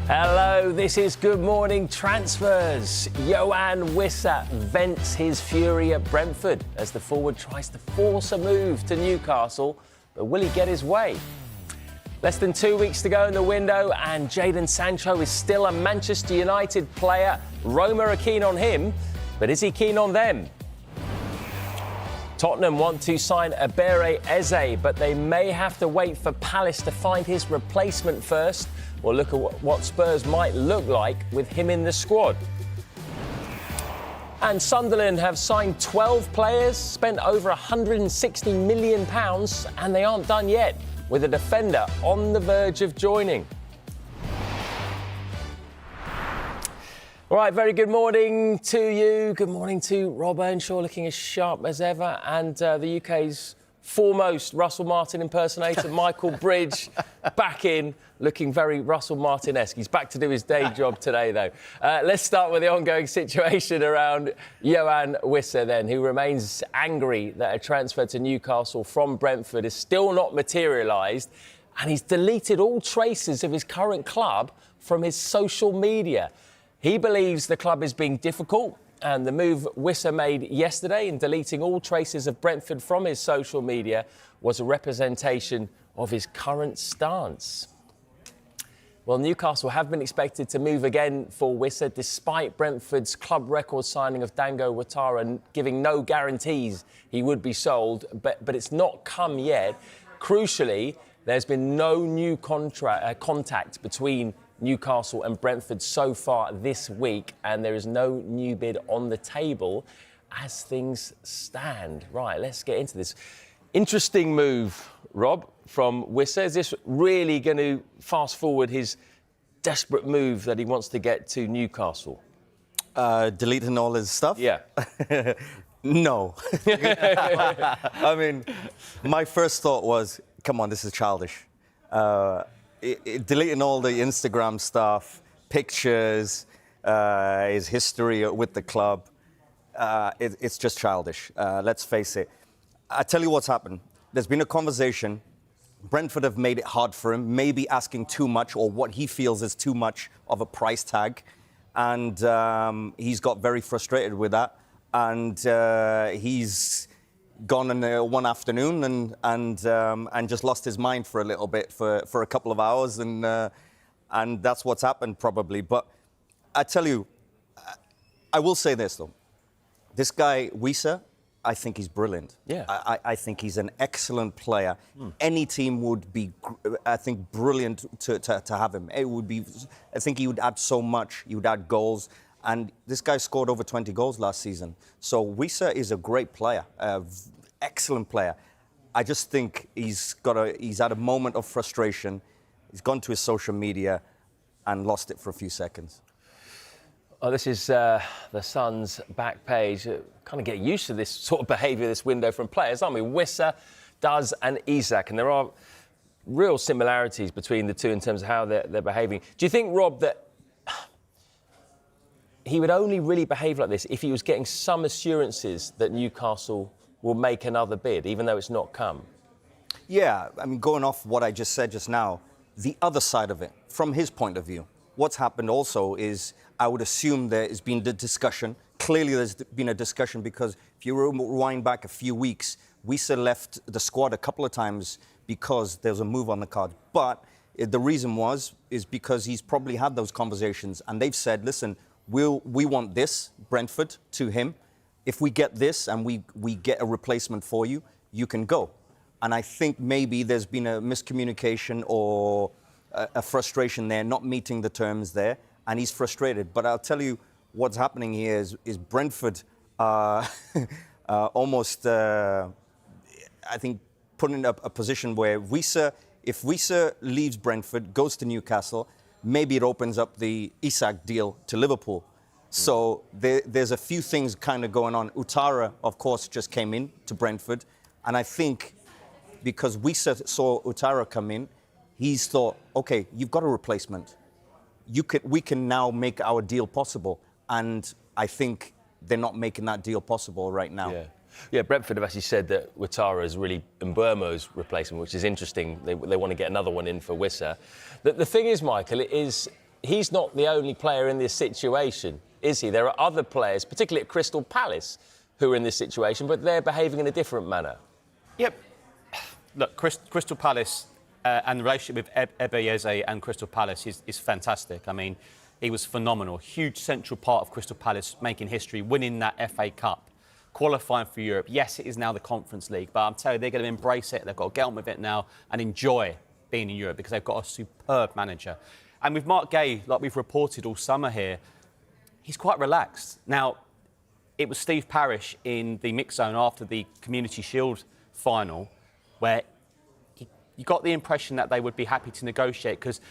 Hello, this is Good Morning Transfers. Yoane Wissa vents his fury at Brentford as the forward tries to force a move to Newcastle, but will he get his way? Less than 2 weeks to go in the window and Jadon Sancho is still a Manchester United player. Roma are keen on him, but is he keen on them? Tottenham want to sign Isak and Eze, but they may have to wait for Palace to find his replacement first. We'll look at what Spurs might look like with him in the squad. And Sunderland have signed 12 players, spent over £160 million, and they aren't done yet, with a defender on the verge of joining. All right, very good morning to you. Good morning to Rob Earnshaw, looking as sharp as ever, and the UK's foremost Russell Martin impersonator, Michael Bridge, back in, looking very Russell Martin-esque. He's back to do his day job today, though. Let's start with the ongoing situation around Yoane Wissa, then, who remains angry that a transfer to Newcastle from Brentford is still not materialised, and he's deleted all traces of his current club from his social media. He believes the club is being difficult, and the move Wissa made yesterday in deleting all traces of Brentford from his social media was a representation of his current stance. Well, Newcastle have been expected to move again for Wissa, despite Brentford's club record signing of Dango Ouattara giving no guarantees he would be sold, but it's not come yet. Crucially, there's been no new contact between Newcastle and Brentford so far this week, and there is no new bid on the table as things stand. Right, let's get into this. Interesting move, Rob, from Wissa. Is this really going to fast forward his desperate move that he wants to get to Newcastle? Deleting all his stuff? Yeah. No. I mean, my first thought was, come on, this is childish. Deleting all the Instagram stuff, pictures, his history with the club, it's just childish. Let's face it. I tell you what's happened. There's been a conversation. Brentford have made it hard for him, maybe asking too much or what he feels is too much of a price tag. And he's got very frustrated with that. And he's gone in one afternoon and just lost his mind for a little bit for a couple of hours, and that's what's happened probably. But I tell you, I will say this though, this guy Wissa, I think he's brilliant. Yeah, I think he's an excellent player. Any team would be, I think, brilliant to have him. It would be, I think he would add so much. He would add goals. And this guy scored over 20 goals last season. So Wissa is a great player, excellent player. I just think he's had a moment of frustration. He's gone to his social media and lost it for a few seconds. Oh, this is the Sun's back page. Kind of get used to this sort of behaviour this window from players, aren't we? Wissa, does, and Isak. And there are real similarities between the two in terms of how they're behaving. Do you think, Rob, that he would only really behave like this if he was getting some assurances that Newcastle will make another bid, even though it's not come? Yeah, I mean, going off what I just said just now, the other side of it, from his point of view, what's happened also is, I would assume there has been the discussion. Clearly there's been a discussion because if you rewind back a few weeks, Wissa left the squad a couple of times because there was a move on the card. But the reason is because he's probably had those conversations and they've said, listen, we want this, Brentford, to him. If we get this and we get a replacement for you, you can go. And I think maybe there's been a miscommunication or a frustration there, not meeting the terms there, and he's frustrated. But I'll tell you what's happening here is Brentford almost, I think, put in a position where if Wissa leaves Brentford, goes to Newcastle, maybe it opens up the Isak deal to Liverpool. So there's a few things kind of going on. Ouattara, of course, just came in to Brentford. And I think because Wissa saw Ouattara come in, he's thought, OK, you've got a replacement. We can now make our deal possible. And I think they're not making that deal possible right now. Yeah, Brentford have actually said that Ouattara is really Mbeumo's replacement, which is interesting. They want to get another one in for Wissa. The thing is, Michael, it is he's not the only player in this situation, is he? There are other players, particularly at Crystal Palace, who are in this situation, but they're behaving in a different manner. Yep. Look, Crystal Palace and the relationship with Eze Eze and Crystal Palace is fantastic. I mean, he was phenomenal. Huge central part of Crystal Palace making history, winning that FA Cup, qualifying for Europe. Yes, it is now the Conference League, but I'm telling you, they're going to embrace it. They've got to get on with it now and enjoy being in Europe because they've got a superb manager. And with Mark Gay, like we've reported all summer here, he's quite relaxed. Now, it was Steve Parish in the mix zone after the Community Shield final where you got the impression that they would be happy to negotiate because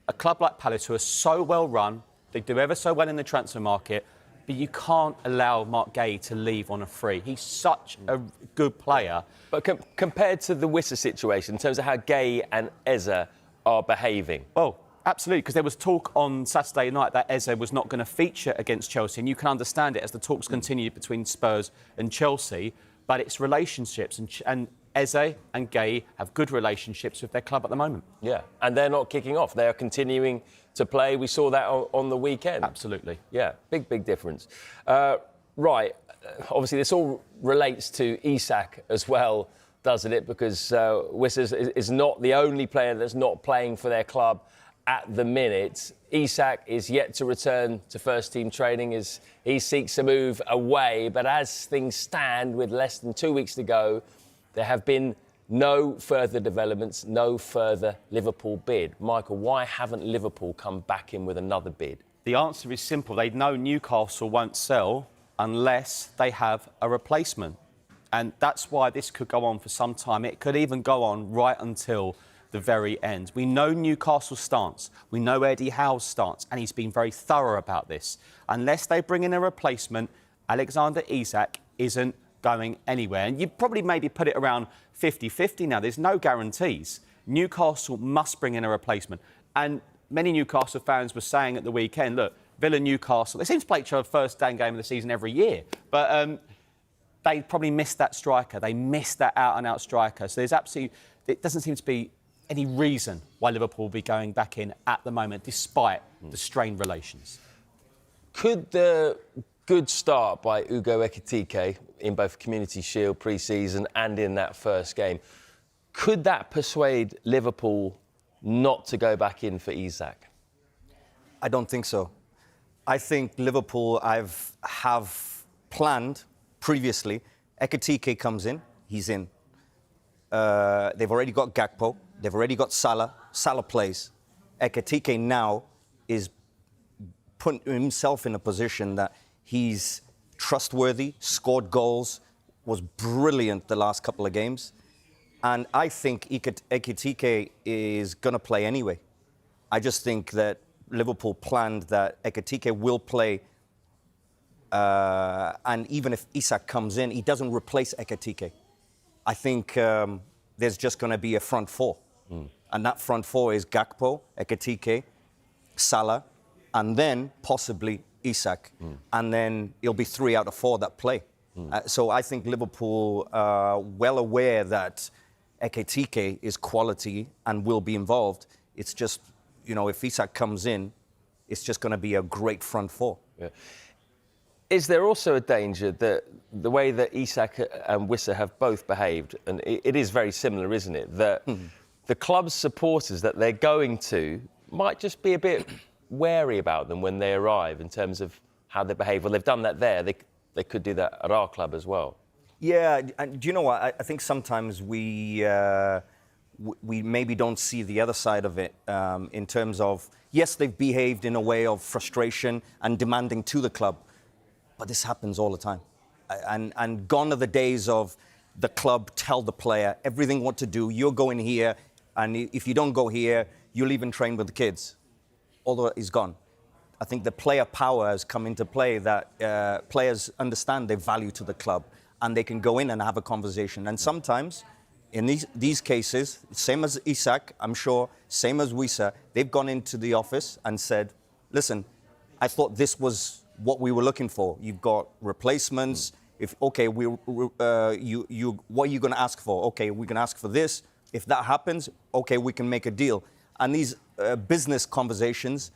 a club like Palace, who are so well run, they do ever so well in the transfer market, but you can't allow Mark Gay to leave on a free. He's such a good player. But compared to the Wissa situation, in terms of how Gay and Eze are behaving? Oh, absolutely, because there was talk on Saturday night that Eze was not going to feature against Chelsea, and you can understand it as the talks continue between Spurs and Chelsea, but it's relationships, and Eze and Gay have good relationships with their club at the moment. Yeah, and they're not kicking off. They're continuing to play. We saw that on the weekend. Absolutely. Yeah, big difference. Right, obviously this all relates to Isak as well, doesn't it? Because Wissa is not the only player that's not playing for their club at the minute. Isak is yet to return to first-team training as he seeks a move away. But as things stand, with less than 2 weeks to go, there have been no further developments, no further Liverpool bid. Michael, why haven't Liverpool come back in with another bid? The answer is simple. They know Newcastle won't sell unless they have a replacement. And that's why this could go on for some time. It could even go on right until the very end. We know Newcastle's stance. We know Eddie Howe's stance. And he's been very thorough about this. Unless they bring in a replacement, Alexander Isak isn't going anywhere. And you probably maybe put it around 50-50 now. There's no guarantees. Newcastle must bring in a replacement. And many Newcastle fans were saying at the weekend, look, Villa-Newcastle, they seem to play each other first game of the season every year. But they probably missed that striker. They missed that out-and-out striker. So it doesn't seem to be any reason why Liverpool will be going back in at the moment, despite the strained relations. Could the good start by Ugo Ekitike in both Community Shield pre-season and in that first game, could that persuade Liverpool not to go back in for Isak? I don't think so. I think Liverpool have planned previously. Ekitike comes in, he's in. They've already got Gakpo, they've already got Salah. Salah plays. Ekitike now is putting himself in a position that he's trustworthy, scored goals, was brilliant the last couple of games. And I think Ekitike is going to play anyway. I just think that Liverpool planned that Ekitike will play. And even if Isak comes in, he doesn't replace Ekitike. I think there's just going to be a front four. And that front four is Gakpo, Ekitike, Salah, and then possibly Isak, and then it'll be 3 out of 4 that play. So I think Liverpool are well aware that Ekitike is quality and will be involved. It's just, if Isak comes in, it's just going to be a great front four. Yeah. Is there also a danger that the way that Isak and Wissa have both behaved, and it is very similar, isn't it, that the club's supporters that they're going to might just be a bit wary about them when they arrive in terms of how they behave? Well, they've done that there. They could do that at our club as well. Yeah, and do you know what? I think sometimes we maybe don't see the other side of it in terms of, yes, they've behaved in a way of frustration and demanding to the club, but this happens all the time. And gone are the days of the club tell the player everything what to do. You're going here, and if you don't go here, you leave and train with the kids. All that is gone. I think the player power has come into play, that players understand their value to the club and they can go in and have a conversation. And sometimes, in these cases, same as Isak, I'm sure, same as Wissa, they've gone into the office and said, listen, I thought this was what we were looking for. You've got replacements. What are you going to ask for? Okay, we're going to ask for this. If that happens, okay, we can make a deal. And these business conversations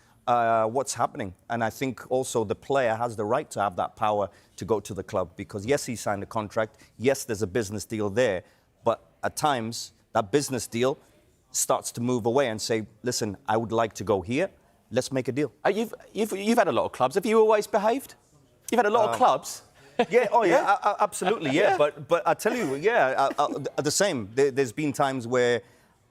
what's happening. And I think also the player has the right to have that power to go to the club because, yes, he signed a contract. Yes, there's a business deal there. But at times, that business deal starts to move away and say, listen, I would like to go here. Let's make a deal. You've had a lot of clubs. Have you always behaved? You've had a lot of clubs. Yeah, absolutely, yeah. But I tell you, the same. There's been times where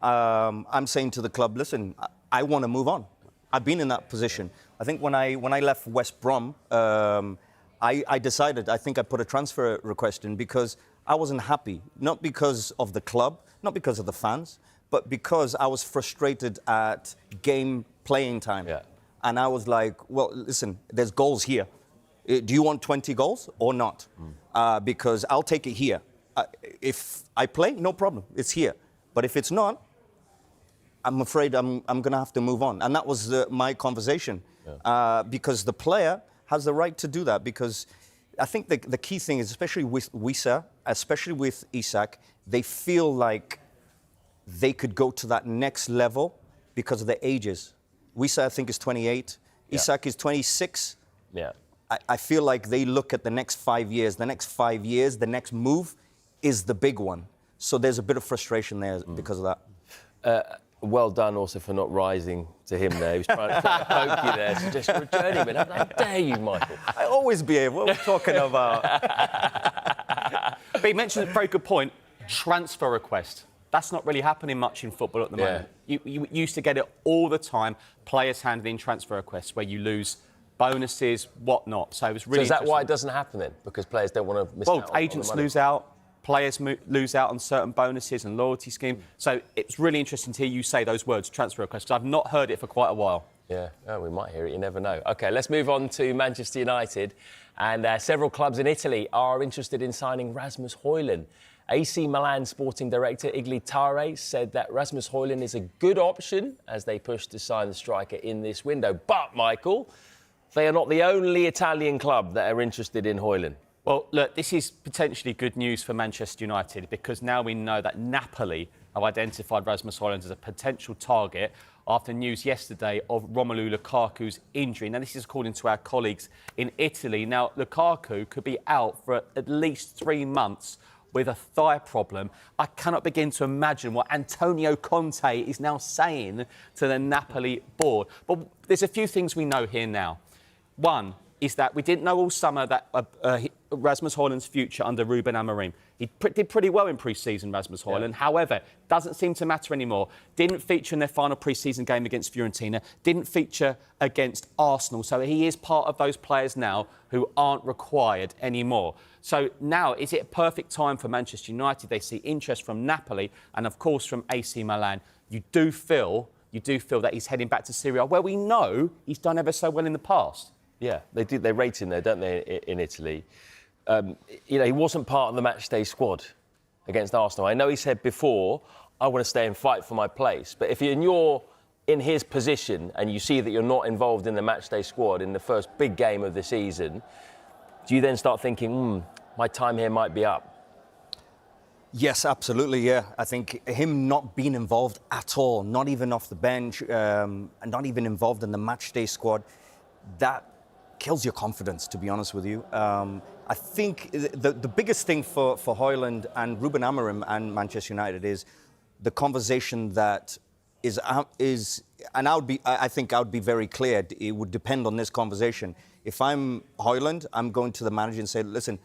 I'm saying to the club, listen, I want to move on. I've been in that position. I think when I left West Brom, I decided, I think I put a transfer request in because I wasn't happy. Not because of the club, not because of the fans, but because I was frustrated at game playing time. Yeah. And I was like, well, listen, there's goals here. Do you want 20 goals or not? Because I'll take it here. If I play, no problem. It's here. But if it's not, I'm afraid I'm going to have to move on. And that was my conversation. Yeah. Because the player has the right to do that. Because I think the key thing is, especially with Wissa, especially with Isak, they feel like they could go to that next level because of their ages. Wissa, I think, is 28. Yeah. Isak is 26. Yeah. I feel like they look at the next 5 years. The next 5 years, the next move is the big one. So there's a bit of frustration there because of that. Well done also for not rising to him there. He was trying to poke you there. So just for a journeyman. How dare you, Michael? I always behave. What are we talking about? But he mentioned a very good point, transfer request. That's not really happening much in football at the moment. You used to get it all the time, players handing in transfer requests where you lose bonuses, whatnot. So it was really. So is that why it doesn't happen then? Because players don't want to miss out. Well, agents lose out, players lose out on certain bonuses and loyalty scheme. So it's really interesting to hear you say those words, transfer request, because I've not heard it for quite a while. Yeah, oh, we might hear it. You never know. OK, let's move on to Manchester United. And several clubs in Italy are interested in signing Rasmus Hojlund. AC Milan sporting director Iglitare said that Rasmus Hojlund is a good option as they push to sign the striker in this window. But, Michael, they are not the only Italian club that are interested in Hojlund. Well, look, this is potentially good news for Manchester United because now we know that Napoli have identified Rasmus Hojlund as a potential target after news yesterday of Romelu Lukaku's injury. Now, this is according to our colleagues in Italy. Now, Lukaku could be out for at least 3 months with a thigh problem. I cannot begin to imagine what Antonio Conte is now saying to the Napoli board. But there's a few things we know here now. One is that we didn't know all summer that Rasmus Hojlund's future under Ruben Amorim. He did pretty well in pre-season, Rasmus Hojlund. Yeah. However, doesn't seem to matter anymore. Didn't feature in their final pre-season game against Fiorentina. Didn't feature against Arsenal. So he is part of those players now who aren't required anymore. So now, is it a perfect time for Manchester United? They see interest from Napoli and, of course, from AC Milan. You do feel that he's heading back to Serie A, where we know he's done ever so well in the past. Yeah, they do. They rate him there, don't they, in Italy? He wasn't part of the matchday squad against Arsenal. I know he said before, I want to stay and fight for my place. But if you're in his position and you see that you're not involved in the matchday squad in the first big game of the season, do you then start thinking, my time here might be up? Yes, absolutely, yeah. I think him not being involved at all, not even off the bench, and not even involved in the matchday squad, that kills your confidence, to be honest with you. I think the biggest thing for Hojlund and Ruben Amorim and Manchester United is the conversation that is, and I think I would be very clear. It would depend on this conversation. If I'm Hojlund, I'm going to the manager and say, listen,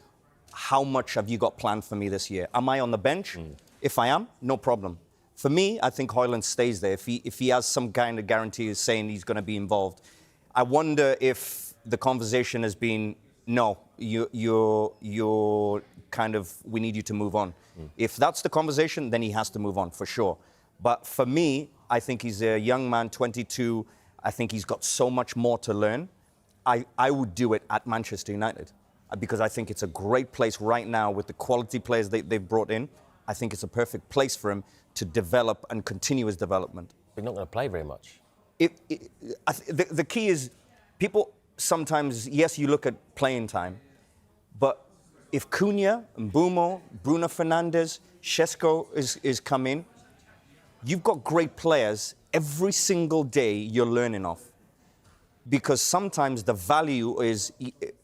how much have you got planned for me this year? Am I on the bench? If I am, no problem. For me, I think Hojlund stays there. If he has some kind of guarantee saying he's going to be involved. I wonder if the conversation has been, no, you're kind of, we need you to move on. If that's the conversation, then he has to move on, for sure. But for me, I think he's a young man, 22. I think he's got so much more to learn. I would do it at Manchester United because I think it's a great place right now with the quality players they've brought in. I think it's a perfect place for him to develop and continue his development. He's not going to play very much. The key is people sometimes, yes, you look at playing time, but if Cunha, Mbumo, Bruno Fernandes, Šeško is coming, you've got great players every single day you're learning off. because sometimes the value is,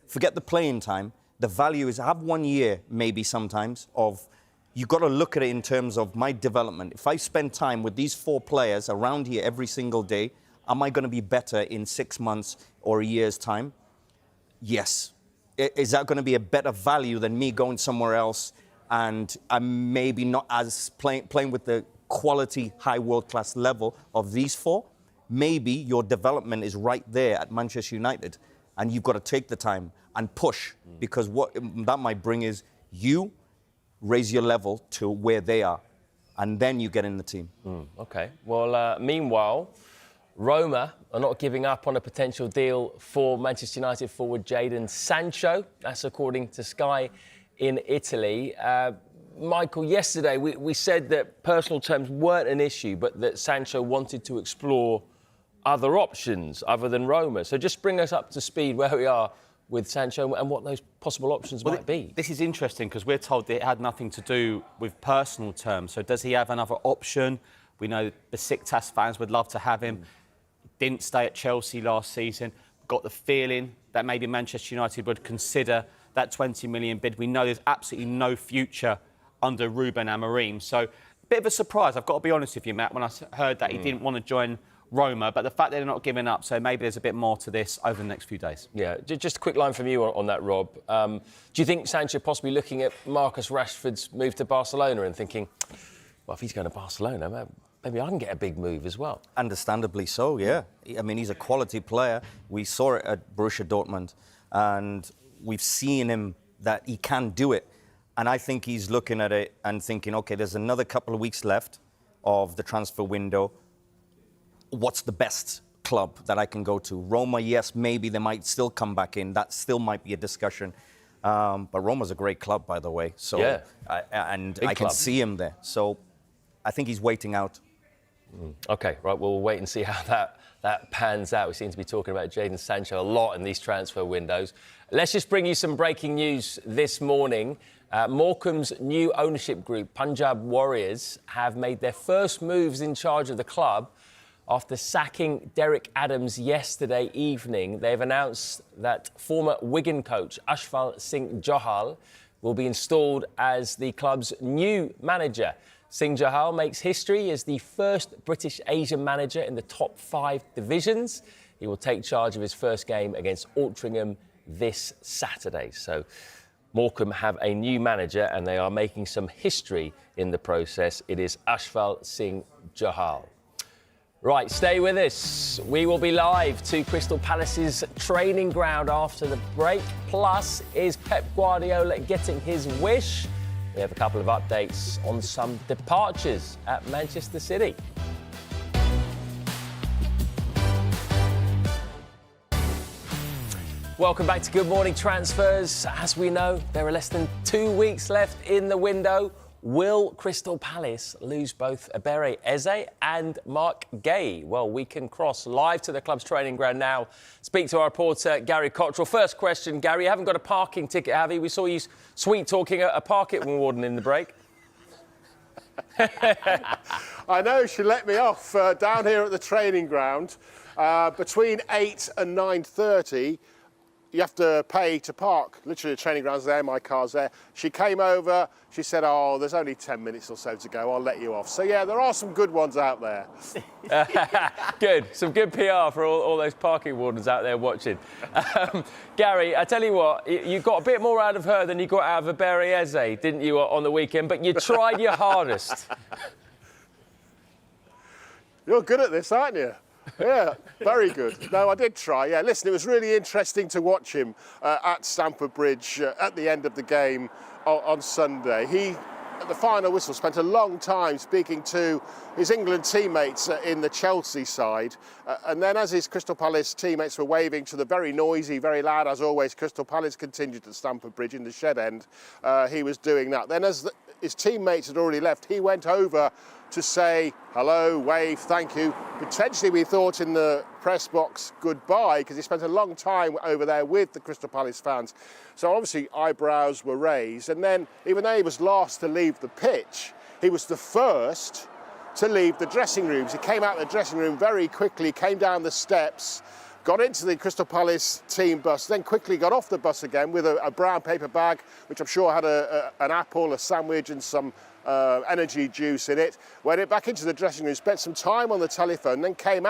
forget the playing time, the value is have 1 year maybe sometimes of, you got to look at it in terms of my development. If I spend time with these 4 players around here every single day, am I going to be better in 6 months or a year's time? Yes. Is that going to be a better value than me going somewhere else and I'm maybe not as playing with the quality, high world-class level of these 4? Maybe your development is right there at Manchester United and you've got to take the time and push, because what that might bring is you raise your level to where they are and then you get in the team. OK. Well, meanwhile, Roma are not giving up on a potential deal for Manchester United forward Jadon Sancho. That's according to Sky in Italy. Michael, yesterday we said that personal terms weren't an issue, but that Sancho wanted to explore other options other than Roma. So just bring us up to speed where we are with Sancho and what those possible options might be. This is interesting because we're told that it had nothing to do with personal terms. So does he have another option? We know the Besiktas fans would love to have him. Didn't stay at Chelsea last season. Got the feeling that maybe Manchester United would consider that 20 million bid. We know there's absolutely no future under Ruben Amorim. So a bit of a surprise, I've got to be honest with you, Matt, when I heard that he didn't want to join Roma, but the fact that they're not giving up, so maybe there's a bit more to this over the next few days. Yeah, just a quick line from you on that, Rob. Do you think Sancho possibly looking at Marcus Rashford's move to Barcelona and thinking, well, if he's going to Barcelona, maybe I can get a big move as well? Understandably so, yeah. I mean, he's a quality player. We saw it at Borussia Dortmund, and we've seen him that he can do it. And I think he's looking at it and thinking, OK, there's another couple of weeks left of the transfer window. What's the best club that I can go to? Roma, yes, maybe they might still come back in. That still might be a discussion. But Roma's a great club, by the way. So, yeah. I can see him there. So I think he's waiting out. OK, right, we'll wait and see how that pans out. We seem to be talking about Jadon Sancho a lot in these transfer windows. Let's just bring you some breaking news this morning. Morecambe's new ownership group, Punjab Warriors, have made their first moves in charge of the club. After sacking Derek Adams yesterday evening, they've announced that former Wigan coach Ashfal Singh Johal will be installed as the club's new manager. Singh Johal makes history as the first British Asian manager in the top 5 divisions. He will take charge of his first game against Altrincham this Saturday. So Morecambe have a new manager and they are making some history in the process. It is Ashfal Singh Johal. Right, stay with us. We will be live to Crystal Palace's training ground after the break. Plus, is Pep Guardiola getting his wish? We have a couple of updates on some departures at Manchester City. Welcome back to Good Morning Transfers. As we know, there are less than 2 weeks left in the window. Will Crystal Palace lose both Isak and Eze and Mark Gay? Well, we can cross live to the club's training ground now. Speak to our reporter, Gary Cottrell. First question, Gary, you haven't got a parking ticket, have you? We saw you sweet-talking a parking warden in the break. I know, she let me off down here at the training ground. Between 8 and 9:30, you have to pay to park. Literally, the training ground's there, my car's there. She came over, she said, oh, there's only 10 minutes or so to go, I'll let you off. So, yeah, there are some good ones out there. Good, some good PR for all those parking wardens out there watching. Gary, I tell you what, you got a bit more out of her than you got out of Isak and Eze, didn't you, on the weekend? But you tried your hardest. You're good at this, aren't you? Yeah, very good. No, I did try. Yeah, listen, it was really interesting to watch him at Stamford Bridge at the end of the game on Sunday. He, at the final whistle, spent a long time speaking to his England teammates in the Chelsea side. And then as his Crystal Palace teammates were waving to the very noisy, very loud, as always, Crystal Palace contingent at Stamford Bridge in the shed end, he was doing that. Then as his teammates had already left, he went over to say hello, wave, thank you. Potentially, we thought in the press box goodbye, because he spent a long time over there with the Crystal Palace fans. So obviously eyebrows were raised. And then, even though he was last to leave the pitch, he was the first to leave the dressing rooms. He came out of the dressing room very quickly, came down the steps, got into the Crystal Palace team bus, then quickly got off the bus again with a brown paper bag, which I'm sure had an apple, a sandwich and some energy juice in it. Went back into the dressing room, spent some time on the telephone, then came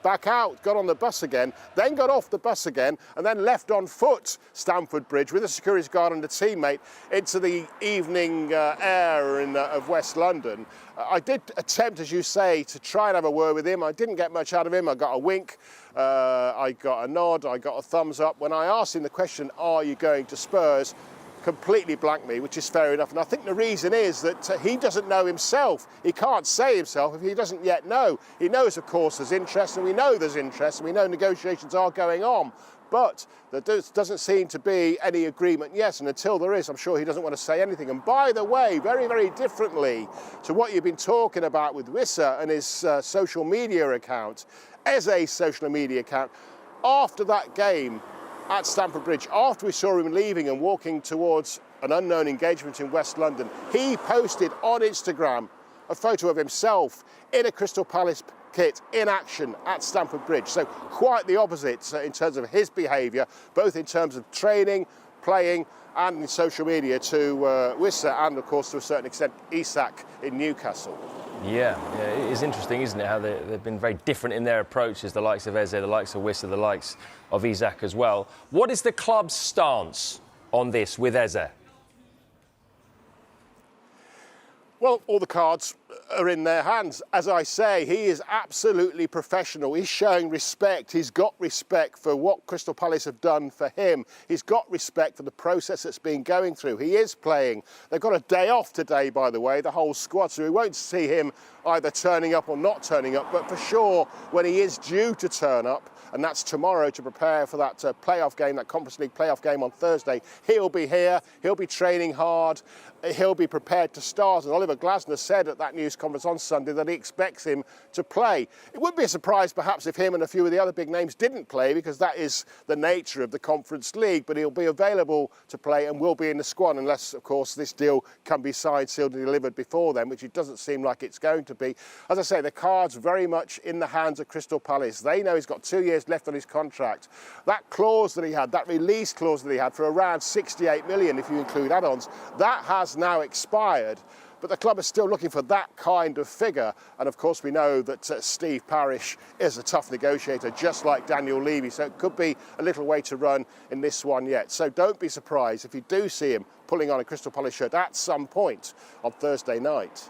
back out, got on the bus again, then got off the bus again, and then left on foot Stamford Bridge with a security guard and a teammate into the evening air of West London. I did attempt, as you say, to try and have a word with him. I didn't get much out of him. I got a wink, I got a nod, I got a thumbs up. When I asked him the question, are you going to Spurs? Completely blanked me, which is fair enough. And I think the reason is that he doesn't know himself. He can't say himself if he doesn't yet know. He knows, of course, there's interest, and we know there's interest, and we know negotiations are going on. But there doesn't seem to be any agreement yet, and until there is, I'm sure he doesn't want to say anything. And by the way, very, very differently to what you've been talking about with Wissa and his social media account, Eze's social media account, after that game at Stamford Bridge, after we saw him leaving and walking towards an unknown engagement in West London, he posted on Instagram a photo of himself in a Crystal Palace kit in action at Stamford Bridge. So quite the opposite in terms of his behaviour, both in terms of training, playing and in social media to Wissa and, of course, to a certain extent, Isak in Newcastle. Yeah, it is interesting, isn't it, how they've been very different in their approaches, the likes of Eze, the likes of Wissa, the likes of Isak as well. What is the club's stance on this with Eze? Well, all the cards are in their hands. As I say, he is absolutely professional. He's showing respect. He's got respect for what Crystal Palace have done for him. He's got respect for the process that's been going through. He is playing. They've got a day off today, by the way, the whole squad, so we won't see him either turning up or not turning up, but for sure, when he is due to turn up, and that's tomorrow to prepare for that playoff game, that Conference League playoff game on Thursday, he'll be here, he'll be training hard, he'll be prepared to start. And Oliver Glasner said at that news conference on Sunday that he expects him to play. It would be a surprise perhaps if him and a few of the other big names didn't play, because that is the nature of the Conference League, but he'll be available to play and will be in the squad unless, of course, this deal can be signed, sealed and delivered before then, which it doesn't seem like it's going to be. As I say, the cards very much in the hands of Crystal Palace. They know he's got 2 years left on his contract. That clause that he had, that release clause that he had for around 68 million, if you include add-ons, that has now expired. But the club is still looking for that kind of figure. And of course, we know that Steve Parish is a tough negotiator, just like Daniel Levy. So it could be a little way to run in this one yet. So don't be surprised if you do see him pulling on a Crystal Palace shirt at some point on Thursday night.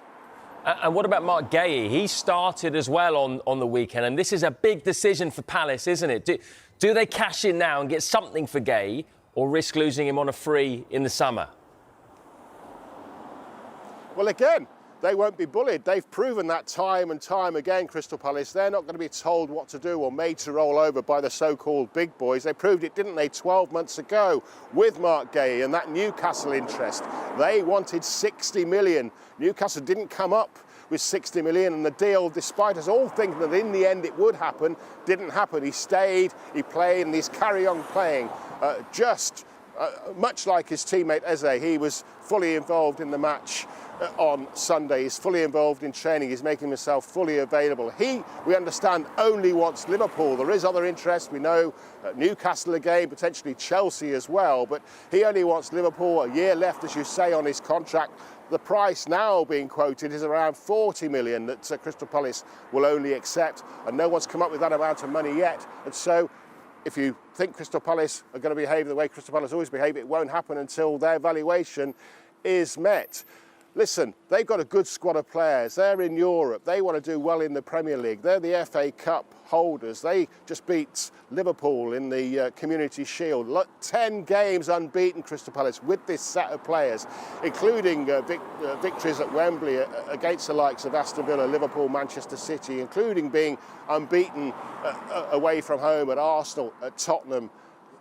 And what about Mark Guéhi? He started as well on the weekend, and this is a big decision for Palace, isn't it? Do they cash in now and get something for Guéhi, or risk losing him on a free in the summer? Well, again, they won't be bullied. They've proven that time and time again, Crystal Palace. They're not going to be told what to do or made to roll over by the so-called big boys. They proved it, didn't they, 12 months ago with Mark Guéhi and that Newcastle interest. They wanted 60 million. Newcastle didn't come up with 60 million, and the deal, despite us all thinking that in the end it would happen, didn't happen. He stayed, he played, and he's carry on playing. Much like his teammate Eze, he was fully involved in the match on Sunday. He's fully involved in training. He's making himself fully available. He, we understand, only wants Liverpool. There is other interest. We know Newcastle again, potentially Chelsea as well, but he only wants Liverpool. A year left, as you say, on his contract. The price now being quoted is around 40 million that Crystal Palace will only accept, and no one's come up with that amount of money yet. And so if you think Crystal Palace are going to behave the way Crystal Palace always behave, it won't happen until their valuation is met. Listen, they've got a good squad of players. They're in Europe. They want to do well in the Premier League. They're the FA Cup holders. They just beat Liverpool in the Community Shield. 10 games unbeaten, Crystal Palace, with this set of players, including victories at Wembley against the likes of Aston Villa, Liverpool, Manchester City, including being unbeaten away from home at Arsenal, at Tottenham.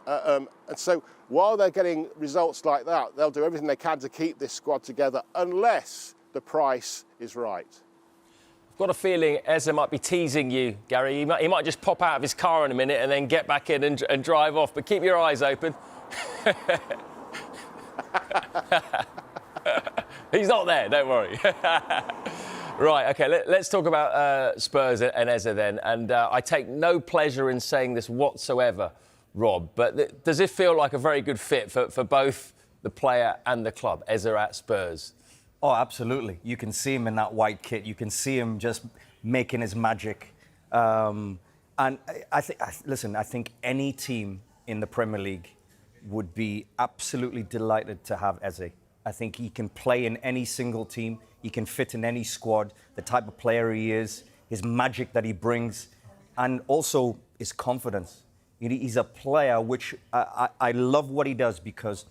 And so while they're getting results like that, they'll do everything they can to keep this squad together unless the price is right. I've got a feeling Eze might be teasing you, Gary. He might just pop out of his car in a minute and then get back in and drive off. But keep your eyes open. He's not there, don't worry. Right, OK, let's talk about Spurs and Eze then. And I take no pleasure in saying this whatsoever, Rob, but does it feel like a very good fit for both the player and the club, Eze at Spurs? Oh, absolutely. You can see him in that white kit. You can see him just making his magic. And I think any team in the Premier League would be absolutely delighted to have Eze. I think he can play in any single team. He can fit in any squad. The type of player he is, his magic that he brings, and also his confidence. He's a player which I love what he does, because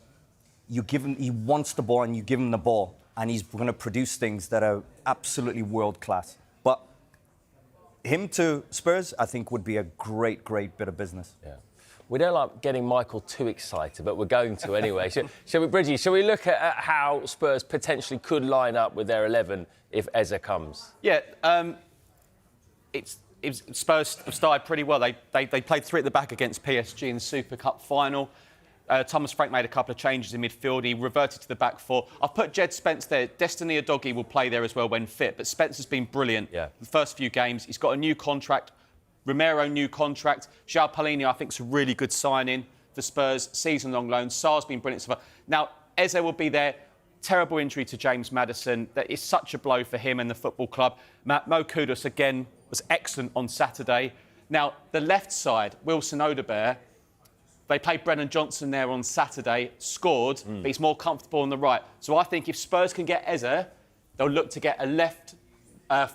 you give him, he wants the ball and you give him the ball, and he's going to produce things that are absolutely world class. But him to Spurs, I think, would be a great bit of business. Yeah. We don't like getting Michael too excited, but we're going to anyway. Shall we, Bridgie, shall we look at how Spurs potentially could line up with their 11 if Eze comes? Yeah, Spurs have started pretty well. They played 3 at the back against PSG in the Super Cup final. Thomas Frank made a couple of changes in midfield. He reverted to the back 4. I've put Jed Spence there. Destiny Udogie will play there as well when fit, but Spence has been brilliant the first few games. He's got a new contract. Romero, new contract. João Palhinha, I think, is a really good signing for Spurs. Season-long loan. Sarr's been brilliant so far. Now, Eze will be there. Terrible injury to James Maddison. That is such a blow for him and the football club. Mo Kudus, again, was excellent on Saturday. Now, the left side, Wilson Odobert, they played Brennan Johnson there on Saturday, scored, but he's more comfortable on the right. So I think if Spurs can get Eze, they'll look to get a left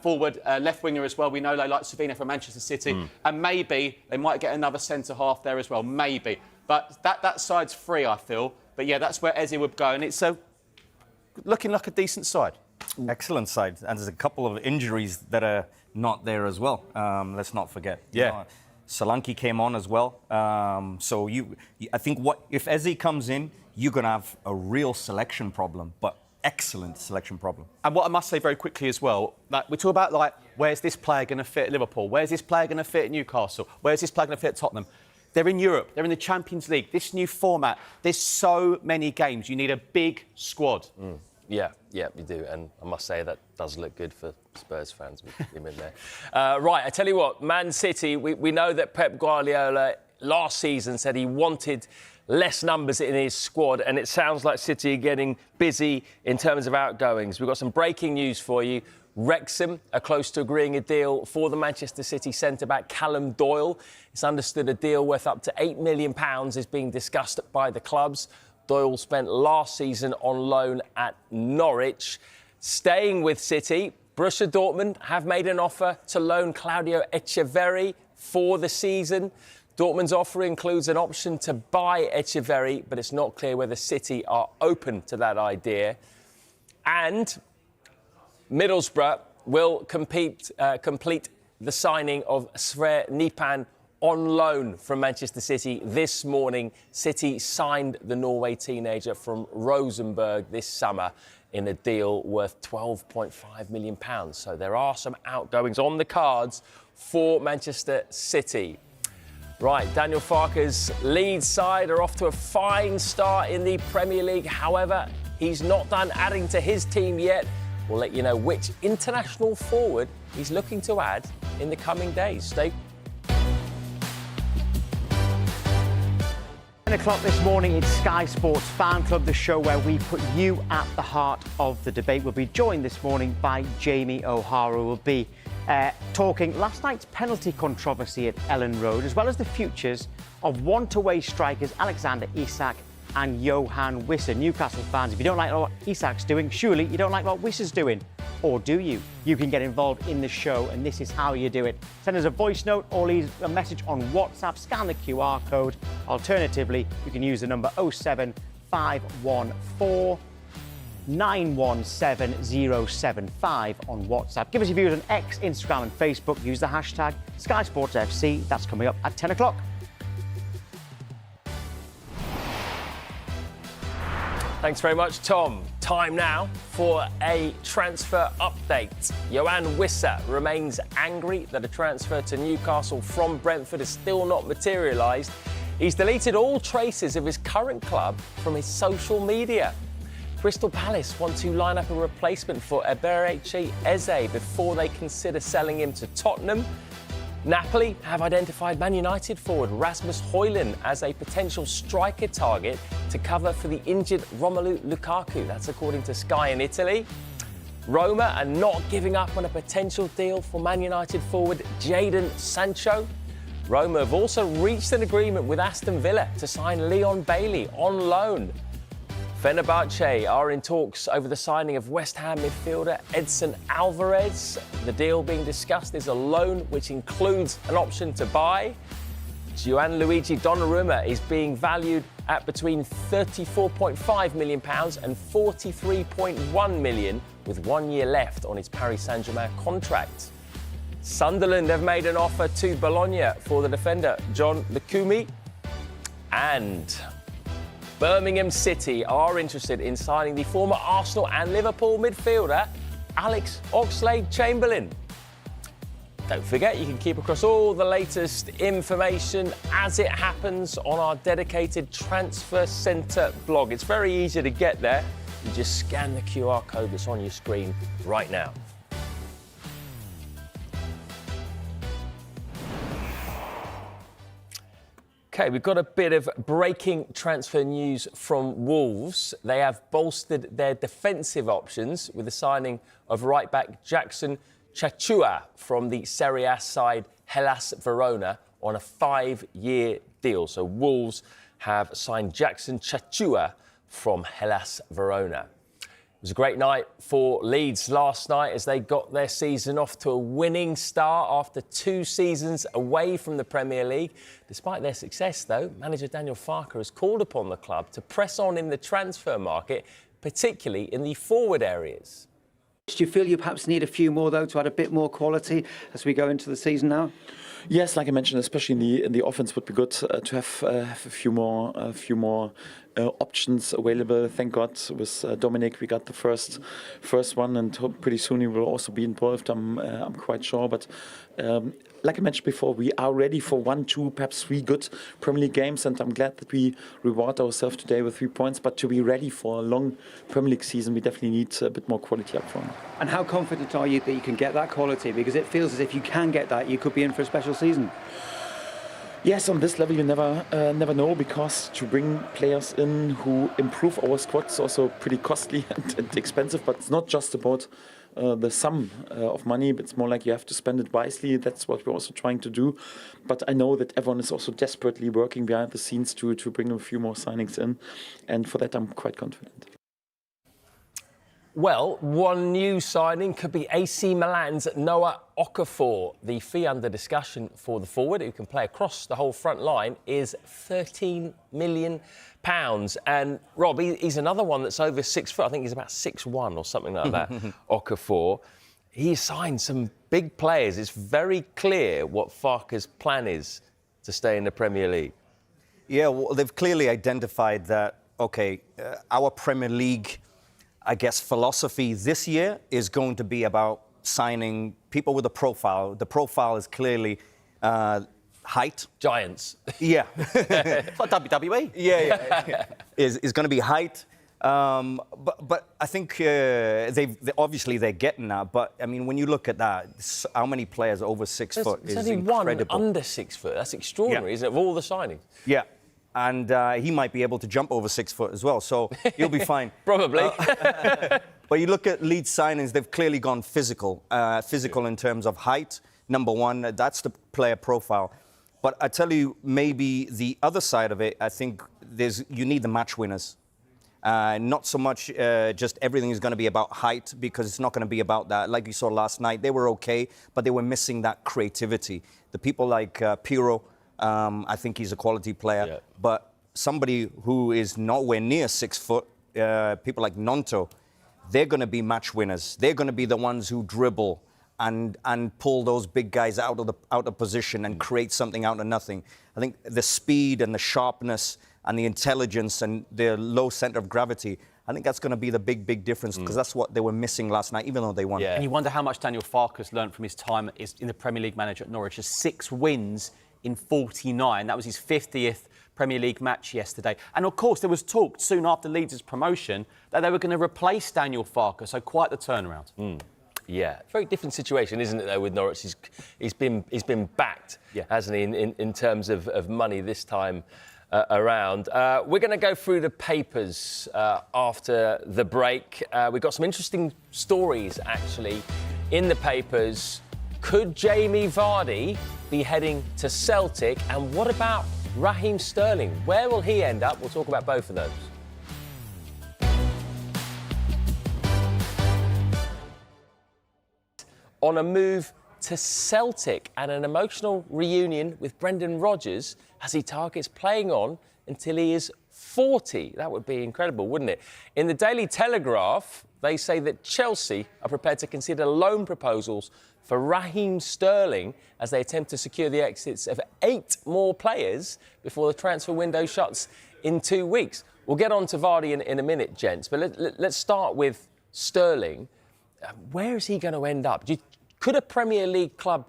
forward left winger as well. We know they like Savino from Manchester City, and maybe they might get another centre half there as well, maybe. But that side's free, I feel. But yeah, that's where Eze would go, and it's looking like a decent side. Excellent side, and there's a couple of injuries that are not there as well. Let's not forget. Yeah. Solanke came on as well. So I think if Eze comes in, you're going to have a real selection problem, but excellent selection problem. And what I must say very quickly as well, like we talk about, like, where's this player going to fit at Liverpool? Where's this player going to fit at Newcastle? Where's this player going to fit at Tottenham? They're in Europe. They're in the Champions League. This new format. There's so many games. You need a big squad. Yeah, you do. And I must say that does look good for Spurs fans with him in there. Right, I tell you what, Man City, we know that Pep Guardiola last season said he wanted less numbers in his squad, and it sounds like City are getting busy in terms of outgoings. We've got some breaking news for you. Wrexham are close to agreeing a deal for the Manchester City centre-back Callum Doyle. It's understood a deal worth up to £8 million is being discussed by the clubs. Doyle spent last season on loan at Norwich. Staying with City, Borussia Dortmund have made an offer to loan Claudio Echeverri for the season. Dortmund's offer includes an option to buy Echeverri, but it's not clear whether City are open to that idea. And Middlesbrough will complete the signing of Sverre Nipan on loan from Manchester City this morning. City signed the Norway teenager from Rosenborg this summer in a deal worth £12.5 million. So there are some outgoings on the cards for Manchester City. Right, Daniel Farke's Leeds side are off to a fine start in the Premier League. However, he's not done adding to his team yet. We'll let you know which international forward he's looking to add in the coming days. Stay. 10 o'clock this morning, it's Sky Sports Fan Club, the show where we put you at the heart of the debate. We'll be joined this morning by Jamie O'Hara, who will be talking last night's penalty controversy at Ellen Road, as well as the futures of want-away strikers Alexander Isak and Johan Wissa. Newcastle fans, if you don't like what Isak's doing, surely you don't like what Wissa's doing. Or do you? You can get involved in the show, and this is how you do it. Send us a voice note or leave a message on WhatsApp. Scan the QR code. Alternatively, you can use the number 07514 917075 on WhatsApp. Give us your views on X, Instagram and Facebook. Use the hashtag Sky Sports FC. That's coming up at 10 o'clock. Thanks very much, Tom. Time now for a transfer update. Johan Wissa remains angry that a transfer to Newcastle from Brentford has still not materialised. He's deleted all traces of his current club from his social media. Crystal Palace want to line up a replacement for Isak and Eze before they consider selling him to Tottenham. Napoli have identified Man United forward Rasmus Hojlund as a potential striker target to cover for the injured Romelu Lukaku. That's according to Sky in Italy. Roma are not giving up on a potential deal for Man United forward Jadon Sancho. Roma have also reached an agreement with Aston Villa to sign Leon Bailey on loan. Fenerbahce are in talks over the signing of West Ham midfielder Edson Alvarez. The deal being discussed is a loan which includes an option to buy. Gianluigi Donnarumma is being valued at between £34.5 million and £43.1 million, with 1 year left on his Paris Saint-Germain contract. Sunderland have made an offer to Bologna for the defender John Lukumi, and Birmingham City are interested in signing the former Arsenal and Liverpool midfielder Alex Oxlade-Chamberlain. Don't forget, you can keep across all the latest information as it happens on our dedicated Transfer Centre blog. It's very easy to get there. You just scan the QR code that's on your screen right now. OK, we've got a bit of breaking transfer news from Wolves. They have bolstered their defensive options with the signing of right-back Jackson Chachua from the Serie A side Hellas Verona on a 5-year deal. So Wolves have signed Jackson Chachua from Hellas Verona. It was a great night for Leeds last night as they got their season off to a winning start after 2 seasons away from the Premier League. Despite their success, though, manager Daniel Farke has called upon the club to press on in the transfer market, particularly in the forward areas. Do you feel you perhaps need a few more, though, to add a bit more quality as we go into the season now? Yes, like I mentioned, especially in the offense, would be good to have a few more options available. Thank God, with Dominic, we got the first one, and pretty soon he will also be involved. I'm quite sure, but. Like I mentioned before, we are ready for 1, 2, perhaps 3 good Premier League games, and I'm glad that we reward ourselves today with 3 points. But to be ready for a long Premier League season, we definitely need a bit more quality up front. And how confident are you that you can get that quality? Because it feels as if you can get that, you could be in for a special season. Yes, on this level you never know, because to bring players in who improve our squad is also pretty costly and expensive. But it's not just about the sum of money, but it's more like you have to spend it wisely. That's what we're also trying to do. But I know that everyone is also desperately working behind the scenes to bring a few more signings in, and for that I'm quite confident. Well, one new signing could be AC Milan's Noah Okafor. The fee under discussion for the forward, who can play across the whole front line, is £13 million. And Rob, he's another one that's over 6 foot. I think he's about 6'1" or something like that, Okafor. He signed some big players. It's very clear what Farke's plan is to stay in the Premier League. Yeah, well, they've clearly identified that, OK, our Premier League, I guess, philosophy this year is going to be about signing people with a profile. The profile is clearly height. Giants. Yeah. For WWE. Yeah. is going to be height. But I think obviously they're getting that. But, I mean, when you look at that, how many players over 6 foot is only incredible. one under 6 foot. That's extraordinary, isn't it, of all the signings? Yeah. And he might be able to jump over 6 foot as well, so he'll be fine. Probably. But you look at Leeds signings, they've clearly gone physical. Physical in terms of height, number one, that's the player profile. But I tell you, maybe the other side of it, I think you need the match winners. Not so much just everything is going to be about height, because it's not going to be about that. Like you saw last night, they were okay, but they were missing that creativity. The people like Pirro, I think he's a quality player, yeah. But somebody who is nowhere near 6 foot, people like Nonto, they're going to be match winners. They're going to be the ones who dribble and pull those big guys out of position and create something out of nothing. I think the speed and the sharpness and the intelligence and the low center of gravity, I think that's going to be the big difference, because that's what they were missing last night, even though they won. Yeah. And you wonder how much Daniel Farke has learned from his time in the Premier League manager at Norwich. Just 6 wins in 49. That was his 50th Premier League match yesterday. And of course, there was talk soon after Leeds' promotion that they were going to replace Daniel Farke. So quite the turnaround. Yeah, very different situation, isn't it, though, with Norwich? He's been backed, hasn't he, in terms of money this time around. We're going to go through the papers after the break. We've got some interesting stories, actually, in the papers. Could Jamie Vardy be heading to Celtic? And what about Raheem Sterling? Where will he end up? We'll talk about both of those. On a move to Celtic and an emotional reunion with Brendan Rodgers as he targets playing on until he is 40. That would be incredible, wouldn't it? In the Daily Telegraph, they say that Chelsea are prepared to consider loan proposals for Raheem Sterling as they attempt to secure the exits of 8 more players before the transfer window shuts in 2 weeks. We'll get on to Vardy in a minute, gents, but let's start with Sterling. Where is he going to end up? Could a Premier League club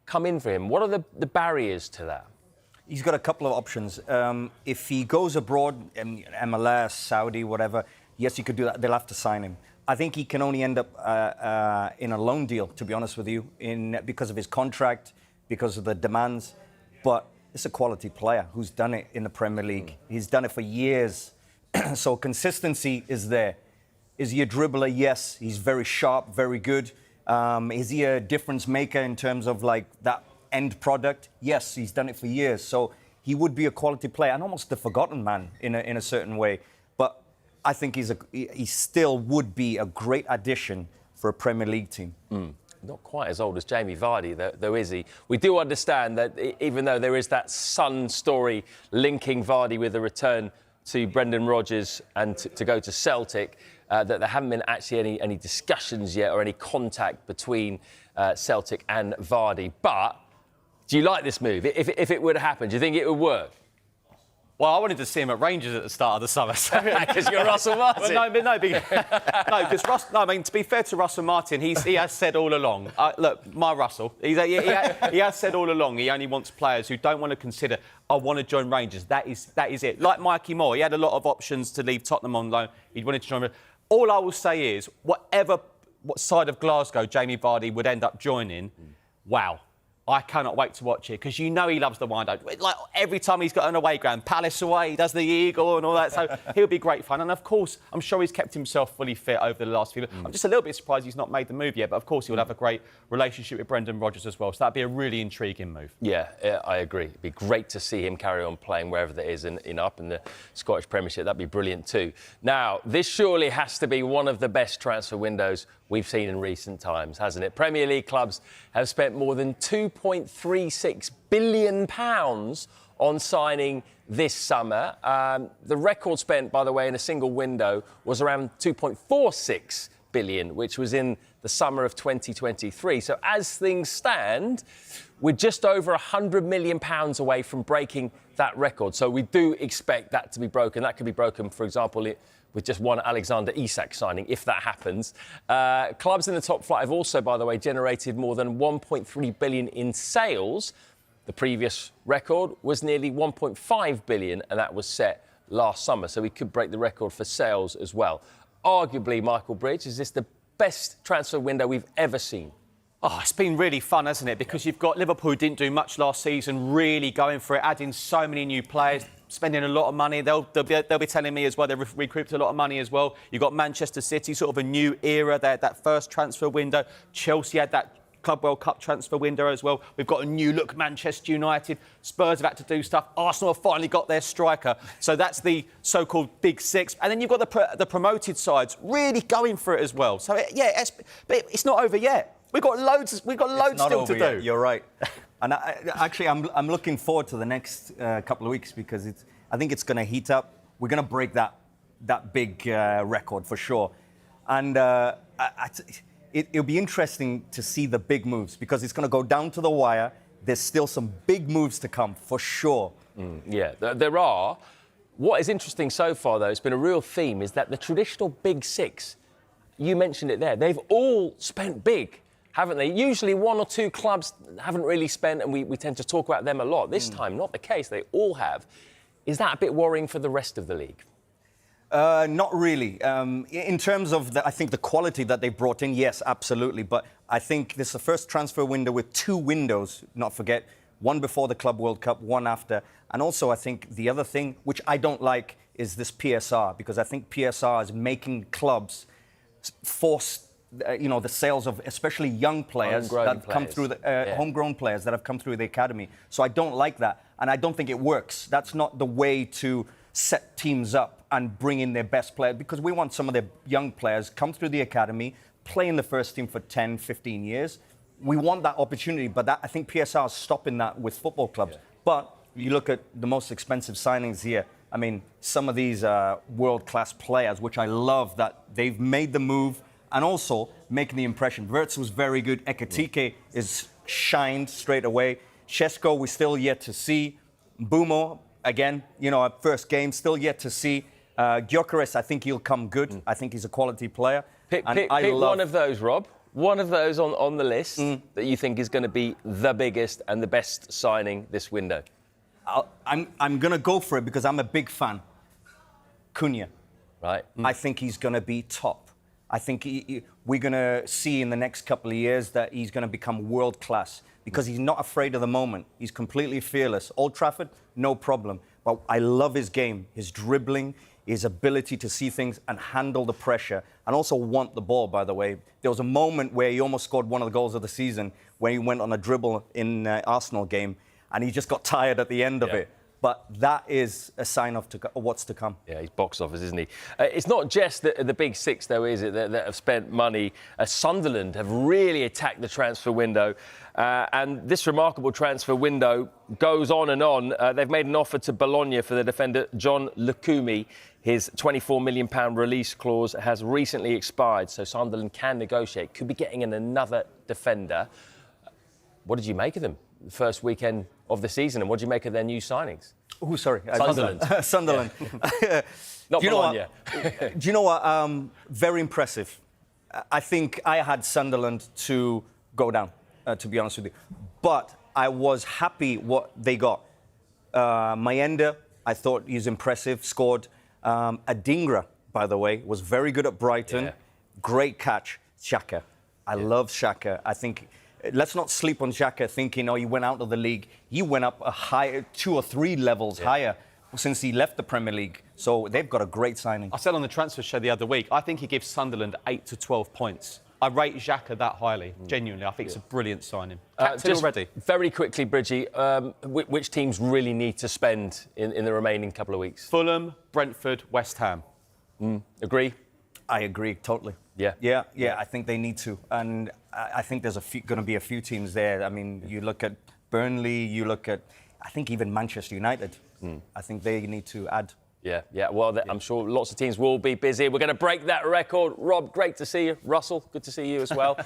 come in for him? What are the barriers to that? He's got a couple of options. If he goes abroad, MLS, Saudi, whatever, yes, he could do that. They'll have to sign him. I think he can only end up in a loan deal, to be honest with you, because of his contract, because of the demands. But it's a quality player who's done it in the Premier League. He's done it for years. So consistency is there. Is he a dribbler? Yes. He's very sharp, very good. Is he a difference maker in terms of like that end product? Yes, he's done it for years. So he would be a quality player and almost a forgotten man in a certain way. But I think he still would be a great addition for a Premier League team. Not quite as old as Jamie Vardy, though, is he? We do understand that even though there is that Sun story linking Vardy with a return to Brendan Rodgers and to go to Celtic, that there haven't been actually any discussions yet or any contact between Celtic and Vardy. But do you like this move? If it would happen, do you think it would work? Well, I wanted to see him at Rangers at the start of the summer. Because you're Russell Martin. Well, to be fair to Russell Martin, he has said all along. Look, my Russell, he has said all along he only wants players who don't want to consider, I want to join Rangers. That is it. Like Mikey Moore, he had a lot of options to leave Tottenham on loan. He wanted to join. All I will say is, what side of Glasgow Jamie Vardy would end up joining, wow. I cannot wait to watch it because you know he loves the wind-up. Like every time he's got an away ground, Palace away, he does the eagle and all that. So he'll be great fun. And of course, I'm sure he's kept himself fully fit over the last few years. I'm just a little bit surprised he's not made the move yet. But of course, he'll have a great relationship with Brendan Rodgers as well. So that'd be a really intriguing move. Yeah, I agree. It'd be great to see him carry on playing wherever that is up in the Scottish Premiership. That'd be brilliant too. Now, this surely has to be one of the best transfer windows we've seen in recent times, hasn't it? Premier League clubs have spent more than £2.36 billion on signing this summer. The record spent, by the way, in a single window was around £2.46 billion, which was in the summer of 2023. So as things stand, we're just over £100 million away from breaking that record. So we do expect that to be broken. That could be broken, for example, with just one Alexander Isak signing, if that happens. Clubs in the top flight have also, by the way, generated more than £1.3 billion in sales. The previous record was nearly £1.5 billion, and that was set last summer. So we could break the record for sales as well. Arguably, Michael Bridge, is this the best transfer window we've ever seen? Oh, it's been really fun, hasn't it? Because you've got Liverpool, who didn't do much last season, really going for it, adding so many new players, spending a lot of money. They'll be telling me as well they've recouped a lot of money as well. You've got Manchester City, sort of a new era. They had that first transfer window. Chelsea had that Club World Cup transfer window as well. We've got a new look Manchester United. Spurs have had to do stuff. Arsenal have finally got their striker. So that's the so-called Big Six. And then you've got the promoted sides really going for it as well. So, but it's not over yet. We've got loads still to do. Yet. You're right. And I'm looking forward to the next couple of weeks because I think it's going to heat up. We're going to break that big record for sure. And it'll be interesting to see the big moves because it's going to go down to the wire. There's still some big moves to come for sure. Yeah, there are. What is interesting so far, though, it's been a real theme, is that the traditional Big Six, you mentioned it there, they've all spent big, haven't they? Usually one or two clubs haven't really spent, and we tend to talk about them a lot. This time, not the case. They all have. Is that a bit worrying for the rest of the league? Not really. In terms of, I think, the quality that they brought in, yes, absolutely. But I think this is the first transfer window with 2 windows, not forget, one before the Club World Cup, one after. And also, I think the other thing, which I don't like, is this PSR, because I think PSR is making clubs force, the sales of especially young players that have come through the homegrown players that have come through the academy. So I don't like that, and I don't think it works. That's not the way to set teams up and bring in their best players, because we want some of the young players come through the academy, play in the first team for 10, 15 years. We want that opportunity, but I think PSR is stopping that with football clubs. Yeah. But you look at the most expensive signings here. I mean, some of these world-class players, which I love that they've made the move and also making the impression. Wirtz was very good. Ekitike is shined straight away. Šeško, we're still yet to see. Bumo, again, at first game, still yet to see. Gyökeres, I think he'll come good. I think he's a quality player. Pick one of those, Rob. One of those on the list that you think is going to be the biggest and the best signing this window. I'm going to go for it because I'm a big fan. Cunha. Right. I think he's going to be top. I think we're going to see in the next couple of years that he's going to become world class because he's not afraid of the moment. He's completely fearless. Old Trafford, no problem. But I love his game, his dribbling, his ability to see things and handle the pressure and also want the ball, by the way. There was a moment where he almost scored one of the goals of the season where he went on a dribble in Arsenal game and he just got tired at the end of it. But that is a sign of what's to come. Yeah, he's box office, isn't he? It's not just the big 6, though, is it, that have spent money. Sunderland have really attacked the transfer window. And this remarkable transfer window goes on and on. They've made an offer to Bologna for the defender John Lukumi. His £24 million release clause has recently expired, so Sunderland can negotiate. Could be getting in another defender. What did you make of them the first weekend of the season, and what do you make of their new signings? Oh, sorry. Sunderland. Sunderland. Yeah. Not Bologna. Do you know what? Very impressive. I think I had Sunderland to go down, to be honest with you. But I was happy what they got. Mayenda, I thought he's impressive, scored. Adingra, by the way, was very good at Brighton. Yeah. Great catch. Xhaka. I love Xhaka. I think... Let's not sleep on Xhaka thinking, he went out of the league. He went up a higher, 2 or 3 levels higher since he left the Premier League. So they've got a great signing. I said on the transfer show the other week, I think he gives Sunderland 8 to 12 points. I rate Xhaka that highly, genuinely. I think it's a brilliant signing. Captain already. Very quickly, Bridgie, which teams really need to spend in the remaining couple of weeks? Fulham, Brentford, West Ham. Agree? I agree, totally. Yeah, I think they need to. And I think there's going to be a few teams there. I mean, you look at Burnley, you look at, I think even Manchester United. I think they need to add. Yeah. Well, I'm sure lots of teams will be busy. We're going to break that record. Rob, great to see you. Russell, good to see you as well.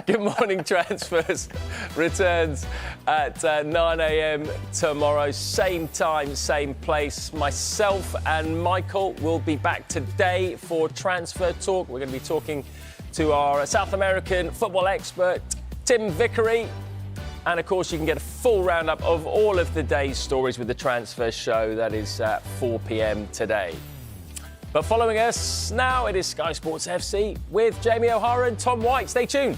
Good Morning Transfers returns at 9 a.m. tomorrow. Same time, same place. Myself and Michael will be back today for Transfer Talk. We're going to be talking to our South American football expert, Tim Vickery. And, of course, you can get a full roundup of all of the day's stories with the Transfer Show. That is at 4 p.m. today. But following us now, it is Sky Sports FC with Jamie O'Hara and Tom White. Stay tuned.